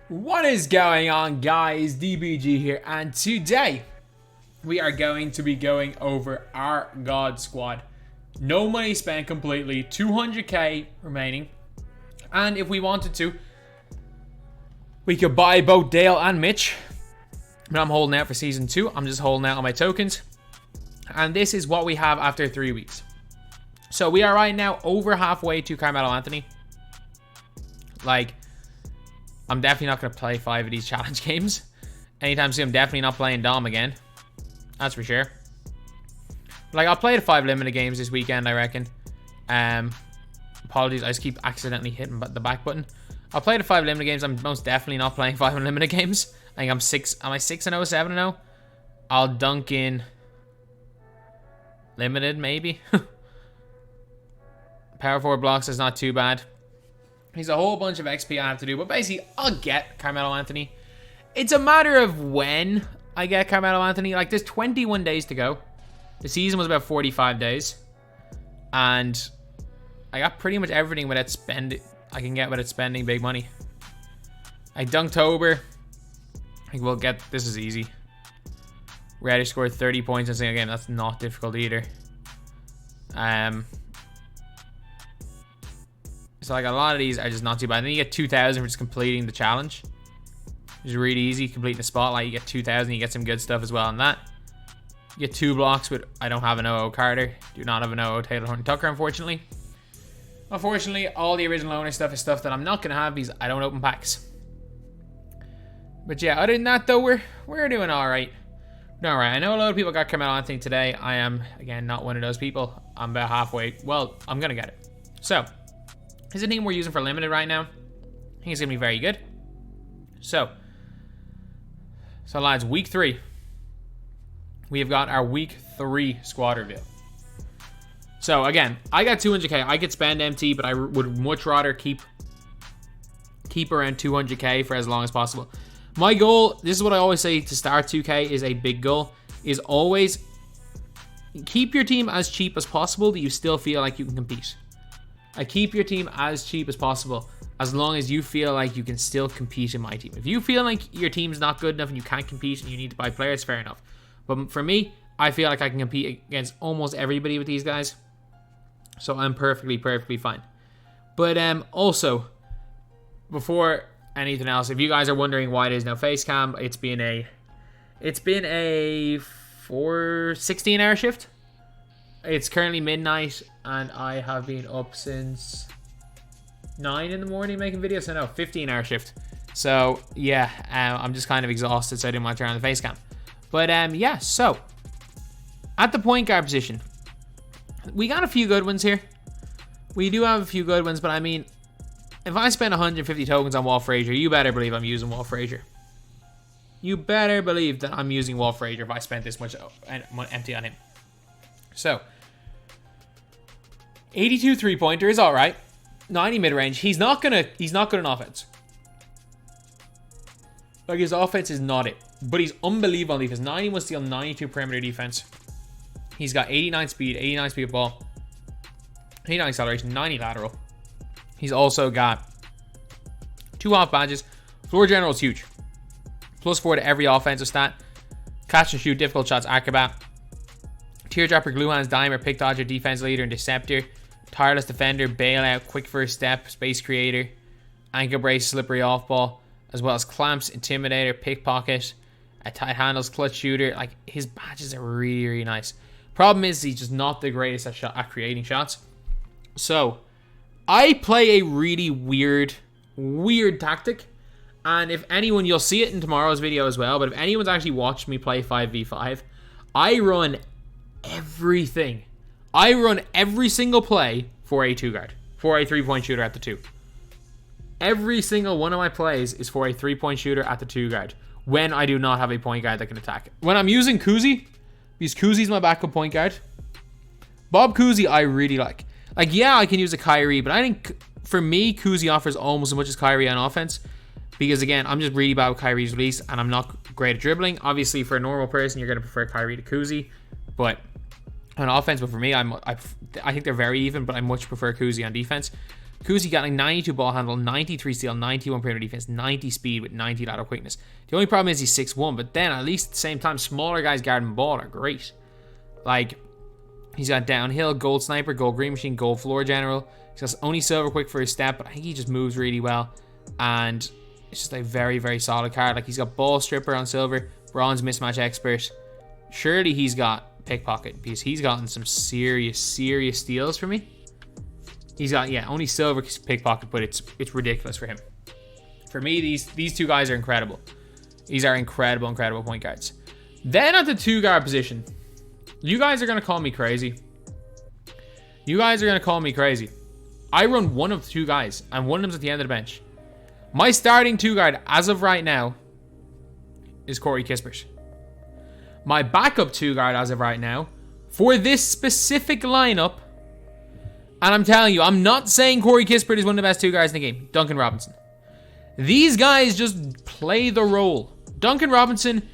What is going on, guys? DBG here, and today we are going to be going over our God squad. No money spent completely, 200k remaining, and if we wanted to, we could buy both Dale and Mitch, but I'm holding out for season 2. I'm just holding out on my tokens, and this is what we have after 3 weeks. So we are right now over halfway to Carmelo Anthony. Like, I'm definitely not going to play 5 of these challenge games anytime soon. I'm definitely not playing Dom again. That's for sure. Like, I'll play the 5 limited games this weekend, I reckon. Apologies, I just keep accidentally hitting the back button. I'll play the 5 limited games. I'm most definitely not playing 5 unlimited games. I think I'm 6. Am I 6-0, 7-0? I'll dunk in limited, maybe. Power forward blocks is not too bad. There's a whole bunch of XP I have to do, but basically, I'll get Carmelo Anthony. It's a matter of when I get Carmelo Anthony. Like, there's 21 days to go. The season was about 45 days. And I got pretty much everything without spending. I can get without spending big money. Like, dunktober. I think we'll get, this is easy. Reddish scored 30 points in a single game. That's not difficult either. So like a lot of these are just not too bad. And then you get 2,000 for just completing the challenge. Which is really easy. Completing the spotlight, you get 2,000. You get some good stuff as well on that. You get 2 blocks with, I don't have an OO Carter. Do not have an OO Taylor Horton Tucker, unfortunately. Unfortunately, all the original owner stuff is stuff that I'm not going to have because I don't open packs. But yeah, other than that though, we're doing alright. Alright, I know a lot of people got Carmelo Anthony today. I am, again, not one of those people. I'm about halfway. Well, I'm going to get it. So, here's the team we're using for limited right now. I think it's going to be very good. So lads, week 3. We have got our week 3 squad reveal. So again, I got 200k. I could spend MT, but I would much rather keep around 200k for as long as possible. My goal, this is what I always say to start 2k, is a big goal, is always keep your team as cheap as possible that you still feel like you can compete. Keep your team as cheap as possible as long as you feel like you can still compete in my team. If you feel like your team's not good enough and you can't compete and you need to buy players, fair enough. But for me, I feel like I can compete against almost everybody with these guys. So I'm perfectly fine. But also, before anything else, if you guys are wondering why there's no face cam, it's been a 16-hour shift. It's currently midnight, and I have been up since 9 in the morning making videos. So no, 15-hour shift. So yeah, I'm just kind of exhausted, so I didn't want to turn on the face cam. But yeah, so at the point guard position, we got a few good ones here. We do have a few good ones, but I mean, if I spend 150 tokens on Walt Frazier, you better believe I'm using Walt Frazier. You better believe that I'm using Walt Frazier if I spent this much empty on him. So 82 3-pointer is all right. 90 mid-range. He's not good in offense. Like, his offense is not it. But he's unbelievable on defense. 91 steal, 92 perimeter defense. He's got 89 speed of ball, 89 acceleration, 90 lateral. He's also got 2 off badges. Floor general is huge. +4 to every offensive stat. Catch and shoot, difficult shots, acrobat. Teardropper, glue hands, dimer, pick dodger, defense leader, and deceptor. Tireless defender, bailout, quick first step, space creator, ankle brace, slippery off ball, as well as clamps, intimidator, pickpocket, tight handles, clutch shooter. Like, his badges are really nice. Problem is, he's just not the greatest at creating shots. So I play a really weird tactic. And if anyone, you'll see it in tomorrow's video as well, but if anyone's actually watched me play 5v5, I run everything. I run every single play for a 2-guard, for a 3-point shooter at the 2. Every single one of my plays is for a 3-point shooter at the 2-guard when I do not have a point guard that can attack it. When I'm using Kuzi, because Kuzi's my backup point guard, Bob Cousy I really like. Like, yeah, I can use a Kyrie, but I think for me, Kuzi offers almost as much as Kyrie on offense. Because again, I'm just really bad with Kyrie's release, and I'm not great at dribbling. Obviously, for a normal person, you're going to prefer Kyrie to Kuzi, but on offense. But for me, I think they're very even, but I much prefer Kuzi on defense. Kuzi got like 92 ball handle, 93 steal, 91 perimeter defense, 90 speed with 90 lateral quickness. The only problem is he's 6'1", but then at least at the same time, smaller guys guarding the ball are great. Like, he's got downhill, gold sniper, gold green machine, gold floor general. He's got only silver quick for his step, but I think he just moves really well. And it's just a very, very solid card. Like, he's got ball stripper on silver, bronze mismatch expert. Surely he's got pickpocket because he's gotten some serious steals for me. He's got, yeah, only silver pickpocket, but it's ridiculous for him. For me, these two guys are incredible. These are incredible point guards. Then at the 2-guard position, you guys are going to call me crazy. I run one of 2 guys, and one of them's at the end of the bench. My starting 2-guard, as of right now, is Corey Kispert. My backup 2-guard, as of right now, for this specific lineup, and I'm telling you, I'm not saying Corey Kispert is one of the best 2-guards in the game. Duncan Robinson. These guys just play the role. Duncan Robinson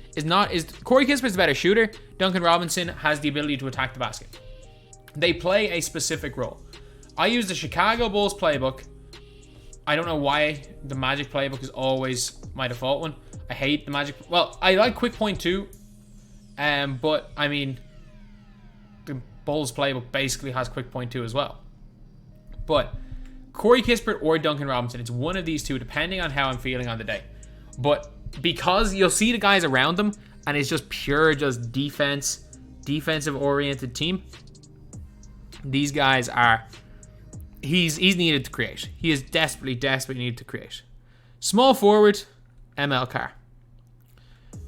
Corey Kispert's a better shooter. Duncan Robinson has the ability to attack the basket. They play a specific role. I use the Chicago Bulls playbook. I don't know why the Magic playbook is always my default one. I hate the Magic. Well, I like quick point too. But I mean, the Bulls playbook basically has quick point too as well. But Corey Kispert or Duncan Robinson, it's one of these two depending on how I'm feeling on the day. But because you'll see the guys around them and it's just pure just defensive oriented team, these guys are he's needed to create. He is desperately needed to create. Small forward, ML Carr.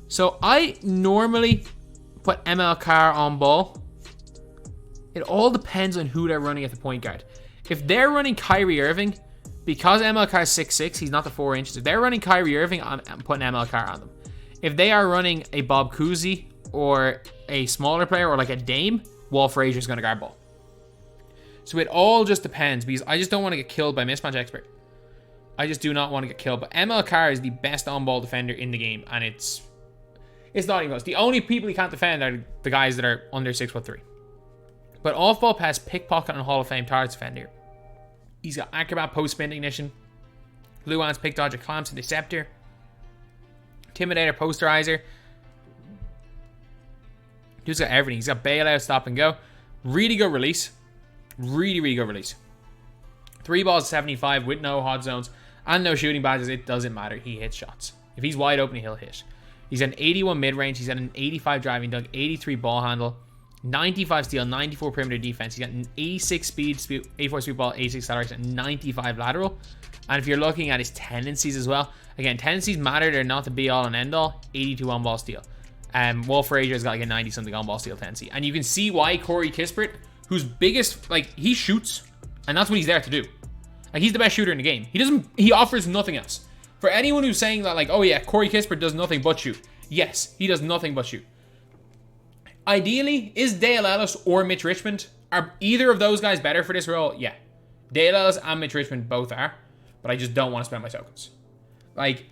So I normally put ML Carr on ball. It all depends on who they're running at the point guard. If they're running Kyrie Irving, because ML Carr is 6'6", he's not the 4 inches. If they're running Kyrie Irving, I'm putting ML Carr on them. If they are running a Bob Cousy or a smaller player or like a Dame, Walt Frazier's going to guard ball. So it all just depends because I just don't want to get killed by mismatch expert. I just do not want to get killed. But ML Carr is the best on-ball defender in the game, and it's not even close. The only people he can't defend are the guys that are under 6'3". But off-ball pass, pickpocket, and Hall of Fame targets defender. He's got acrobat, post-spin ignition, blue hands, pick dodger, clamps, and deceptor, intimidator, posterizer. He's got everything. He's got bailout, stop and go. Really good release. Really good release. 3 balls, 75 with no hot zones and no shooting badges. It doesn't matter. He hits shots. If he's wide open, he'll hit. He's an 81 mid-range. He's got an 85 driving dunk, 83 ball handle, 95 steal, 94 perimeter defense. He's got an 86 speed, 84 speed ball, 86 acceleration, and 95 lateral. And if you're looking at his tendencies as well, again, tendencies matter. They're not the be-all and end-all. 82 on-ball steal. Walt Frazier's got like a 90-something on-ball steal tendency. And you can see why Corey Kispert, whose biggest, like, he shoots, and that's what he's there to do. Like, he's the best shooter in the game. He offers nothing else. For anyone who's saying that, like, oh yeah, Corey Kispert does nothing but shoot. Yes, he does nothing but shoot. Ideally, is Dale Ellis or Mitch Richmond, are either of those guys better for this role? Yeah. Dale Ellis and Mitch Richmond both are, but I just don't want to spend my tokens. Like,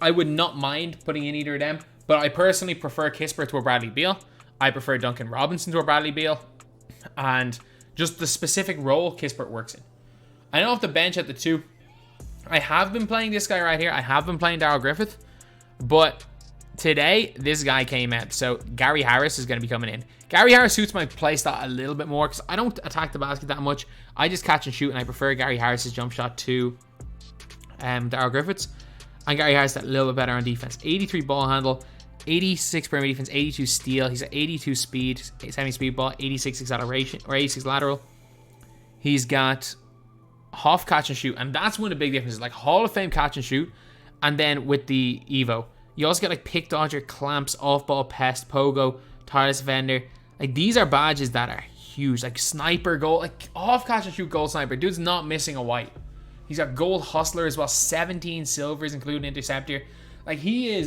I would not mind putting in either of them, but I personally prefer Kispert to a Bradley Beal. I prefer Duncan Robinson to a Bradley Beal, and just the specific role Kispert works in. I know off the bench at the 2, I have been playing this guy right here. I have been playing Darryl Griffith, but today, this guy came out. So Gary Harris is going to be coming in. Gary Harris suits my playstyle a little bit more because I don't attack the basket that much. I just catch and shoot, and I prefer Gary Harris's jump shot to Darryl Griffith's. And Gary Harris that little bit better on defense. 83 ball handle, 86 perimeter defense, 82 steal. He's at 82 speed, 70 speed ball, 86 acceleration, or 86 lateral. He's got half catch and shoot, and that's one of the big differences. Like Hall of Fame catch and shoot, and then with the Evo, you also get like pick dodger, clamps, off ball pest, pogo, tireless defender. Like these are badges that are huge. Like sniper goal, like off catch and shoot gold sniper. Dude's not missing a white. He's got gold hustler as well, 17 silvers including interceptor. Like he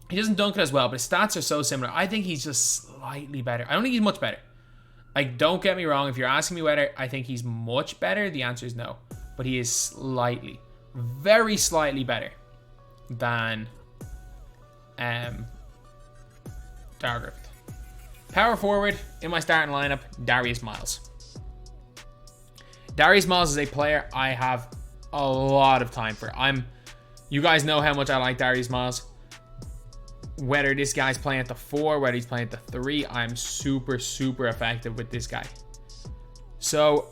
doesn't dunk it as well, but his stats are so similar. I think he's just slightly better. I don't think he's much better. Like don't get me wrong, if you're asking me whether I think he's much better, the answer is no. But he is slightly, very slightly better than Darryl Griffith. Power forward in my starting lineup, Darius Miles. Darius Miles is a player I have a lot of time for. You guys know how much I like Darius Miles. Whether this guy's playing at the 4, whether he's playing at the 3, I'm super, super effective with this guy. So,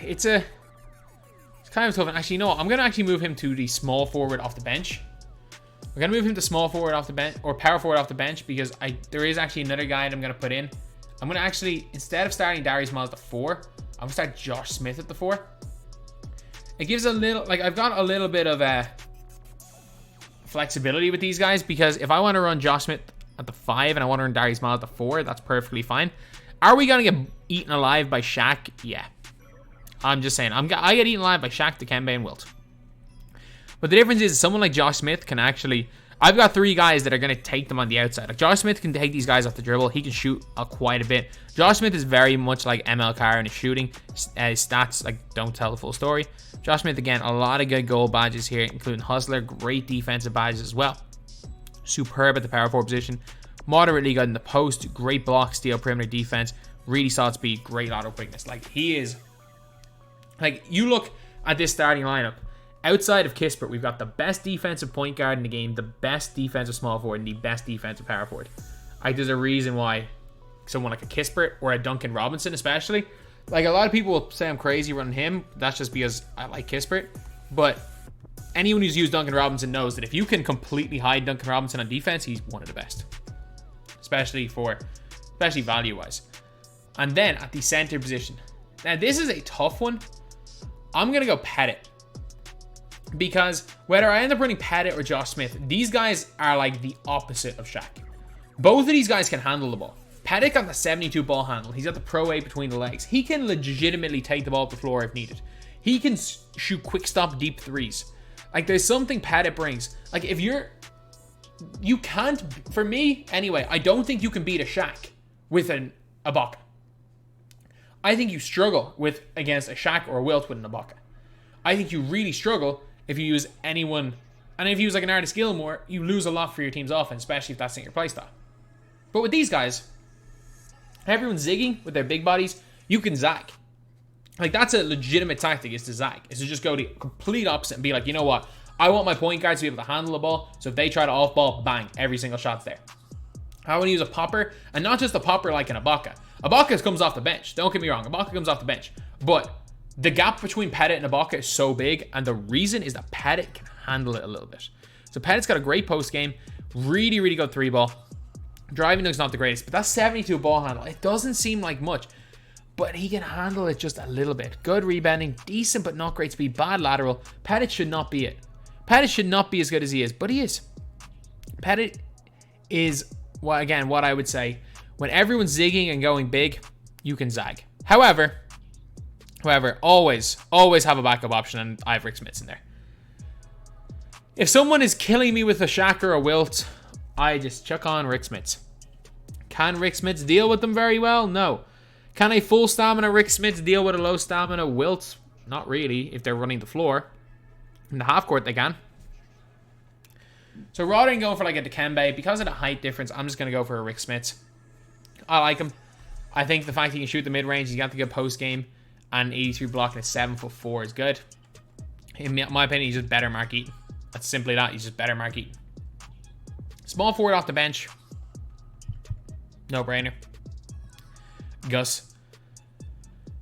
it's kind of tough. And actually, no, I'm going to actually move him to the small forward off the bench. We're going to move him to small forward off the bench, or power forward off the bench, because there is actually another guy that I'm going to put in. I'm going to actually, instead of starting Darius Miles at the 4, I'm going to start Josh Smith at the 4. It gives a little, like, I've got a little bit of flexibility with these guys, because if I want to run Josh Smith at the 5 and I want to run Darius Miles at the 4, that's perfectly fine. Are we going to get eaten alive by Shaq? Yeah. I'm just saying. I get eaten alive by Shaq, Dikembe, and Wilt. But the difference is someone like Josh Smith can actually... I've got 3 guys that are going to take them on the outside. Like, Josh Smith can take these guys off the dribble. He can shoot quite a bit. Josh Smith is very much like ML Carr in his shooting. His stats, like, don't tell the full story. Josh Smith, again, a lot of good goal badges here, including Hustler. Great defensive badges as well. Superb at the power forward position. Moderately good in the post. Great block, steal, perimeter defense. Really solid speed. Great auto quickness. Like, he is... Like, you look at this starting lineup. Outside of Kispert, we've got the best defensive point guard in the game, the best defensive small forward, and the best defensive power forward. Like, there's a reason why someone like a Kispert or a Duncan Robinson especially, like, a lot of people will say I'm crazy running him. That's just because I like Kispert. But anyone who's used Duncan Robinson knows that if you can completely hide Duncan Robinson on defense, he's one of the best. Especially value-wise. And then at the center position. Now, this is a tough one. I'm going to go Pettit. Because whether I end up running Pettit or Josh Smith, these guys are like the opposite of Shaq. Both of these guys can handle the ball. Pettit got the 72 ball handle. He's got the Pro A between the legs. He can legitimately take the ball off the floor if needed. He can shoot quick stop deep threes. Like, there's something Pettit brings. Like, if you can't, for me anyway, I don't think you can beat a Shaq with a Ibaka. I think you struggle against a Shaq or a Wilt with an Ibaka. I think you really struggle if you use anyone, and if you use like an Artist Gilmore, you lose a lot for your team's offense, especially if that's not your playstyle. But with these guys, everyone's zigging with their big bodies, you can zag. Like, that's a legitimate tactic, is to zag. Is to just go the complete opposite and be like, you know what? I want my point guards to be able to handle the ball, so if they try to off-ball, bang, every single shot's there. I want to use a popper, and not just a popper like an Ibaka. Ibaka comes off the bench. Don't get me wrong, Ibaka comes off the bench. But the gap between Pettit and Ibaka is so big, and the reason is that Pettit can handle it a little bit. So Pettit's got a great post game, really, really good 3-ball. Driving looks not the greatest, but that 72 ball handle, it doesn't seem like much, but he can handle it just a little bit. Good rebounding, decent but not great speed, bad lateral. Pettit should not be it. Pettit should not be as good as he is, but he is. Pettit is, well, again, what I would say, when everyone's zigging and going big, you can zag. However, always have a backup option, and I have Rick Smits in there. If someone is killing me with a Shaq or a Wilt, I just chuck on Rick Smits. Can Rick Smits deal with them very well? No. Can a full stamina Rick Smits deal with a low stamina Wilt? Not really, if they're running the floor. In the half court, they can. So rather than going for like a Dikembe, because of the height difference, I'm just going to go for a Rick Smits. I like him. I think the fact he can shoot the mid-range, he's got the good post game, and 83 block and a 7'4" is good. In my opinion, he's just better Mark Eaton. That's simply that. He's just better Mark Eaton. Small forward off the bench. No brainer. Gus.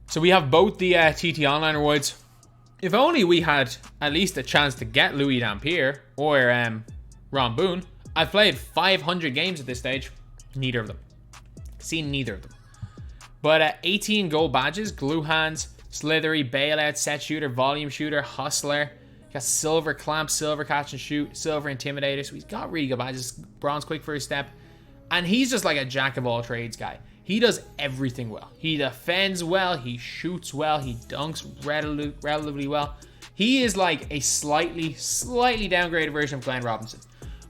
So we have both the TT Online rewards. If only we had at least a chance to get Louis Dampier or Ron Boone. I've played 500 games at this stage. Neither of them. Seen neither of them. But 18 gold badges. Glue hands, slithery, bailout, set shooter, volume shooter, hustler. Got silver clamp, silver catch and shoot, silver intimidator. So he's got really good badges. Bronze quick first step. And he's just like a jack of all trades guy. He does everything well. He defends well. He shoots well. He dunks relatively well. He is like a slightly downgraded version of Glenn Robinson.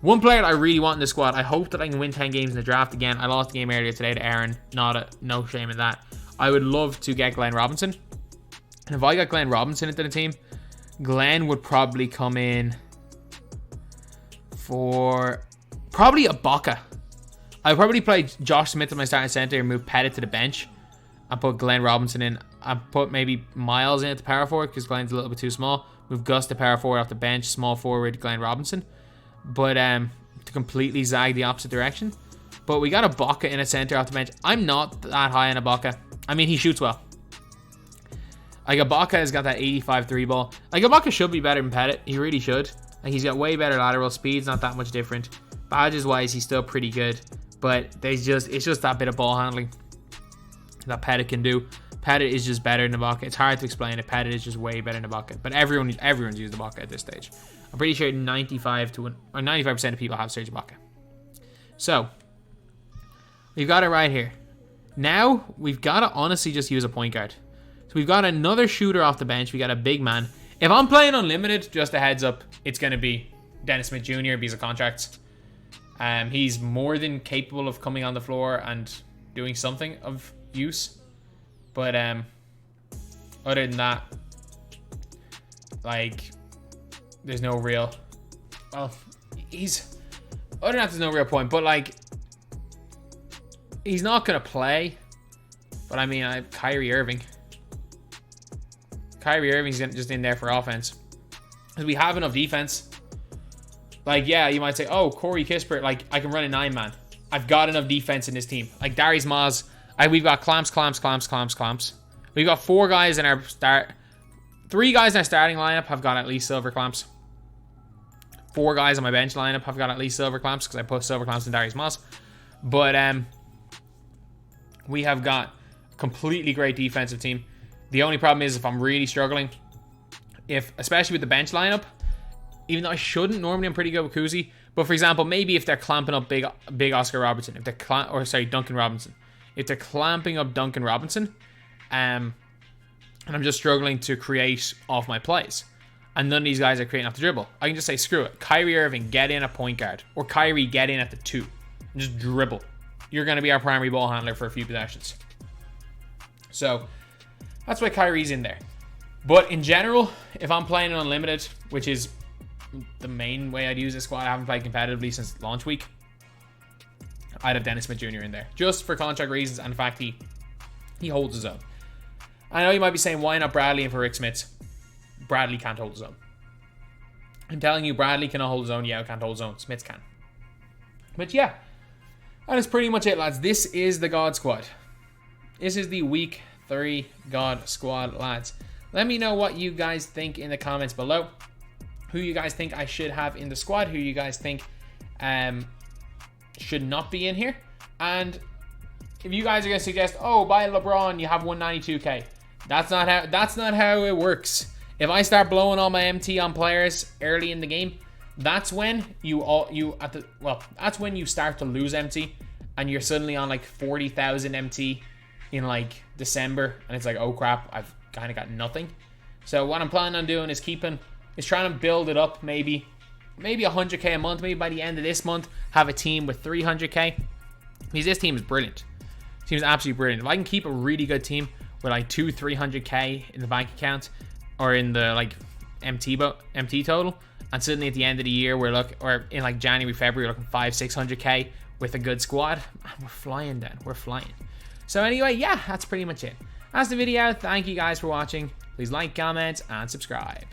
One player that I really want in the squad. I hope that I can win 10 games in the draft again. I lost the game earlier today to Aaron. No shame in that. I would love to get Glenn Robinson. And if I got Glenn Robinson into the team, Glenn would probably come in for probably Ibaka. I'd probably play Josh Smith at my starting center and move Pettit to the bench and put Glenn Robinson in. I put maybe Miles in at the power forward because Glenn's a little bit too small. Move Gus to power forward off the bench, small forward Glenn Robinson. But to completely zag the opposite direction. But we got a Ibaka in a center off the bench. I'm not that high on Ibaka. I mean, he shoots well. Like, Ibaka has got that 85 3 ball. Like, Ibaka should be better than Pettit. He really should. Like, he's got way better lateral speeds, not that much different. Badges wise, he's still pretty good. But it's just that bit of ball handling that Pettit can do. Pettit is just better than Ibaka. It's hard to explain it. Pettit is just way better than Ibaka. But everyone's used Ibaka at this stage. I'm pretty sure 95% of people have Serge Ibaka. So, we've got it right here. Now, we've got to honestly just use a point guard. So we've got another shooter off the bench. We got a big man. If I'm playing unlimited, just a heads up, it's going to be Dennis Smith Jr. because of contracts. He's more than capable of coming on the floor and doing something of use. But other than that, like, there's no real... Well, other than that, there's no real point. But, like, he's not going to play. But, I mean, Kyrie Irving. Kyrie Irving's just in there for offense. Because we have enough defense. Like, yeah, you might say, oh, Corey Kispert, like, I can run a 9-man. I've got enough defense in this team. Like, Darius Maz, we've got clamps. We've got 4 guys in our 3 guys in our starting lineup have got at least silver clamps. 4 guys on my bench lineup have got at least silver clamps because I put silver clamps in Darius Maz. But we have got a completely great defensive team. The only problem is if I'm really struggling, especially with the bench lineup, even though I shouldn't, normally I'm pretty good with Kuzi. But for example, maybe if they're clamping up big Oscar Robertson, Duncan Robinson. If they're clamping up Duncan Robinson, and I'm just struggling to create off my plays, and none of these guys are creating off the dribble, I can just say, screw it. Kyrie Irving, get in a point guard. Or Kyrie, get in at the 2. And just dribble. You're going to be our primary ball handler for a few possessions. So, that's why Kyrie's in there. But in general, if I'm playing unlimited, which is the main way I'd use this squad, I haven't played competitively since launch week, I'd have Dennis Smith Jr. in there. Just for contract reasons and the fact he holds his own. I know you might be saying, why not Bradley in for Rick Smits? Bradley can't hold his own. I'm telling you, Bradley cannot hold his own. Yeah, can't hold his own. Smits can. But yeah, that is pretty much it, lads. This is the God Squad. This is the Week 3 God Squad, lads. Let me know what you guys think in the comments below. Who you guys think I should have in the squad. Who you guys think should not be in here. And if you guys are going to suggest, oh, buy LeBron, you have 192k. That's not how it works. If I start blowing all my MT on players early in the game, that's when that's when you start to lose MT and you're suddenly on like 40,000 MT in like December, and it's like, oh crap, I've kind of got nothing. So what I'm planning on doing is trying to build it up, maybe 100k a month. Maybe by the end of this month, have a team with 300k. Because this team is brilliant. This team is absolutely brilliant. If I can keep a really good team with like 300k in the bank account or in the like MT total, and suddenly at the end of the year or in like January, February, we're looking 500-600k with a good squad, we're flying then. We're flying. So anyway, yeah, that's pretty much it. That's the video. Thank you guys for watching. Please like, comment, and subscribe.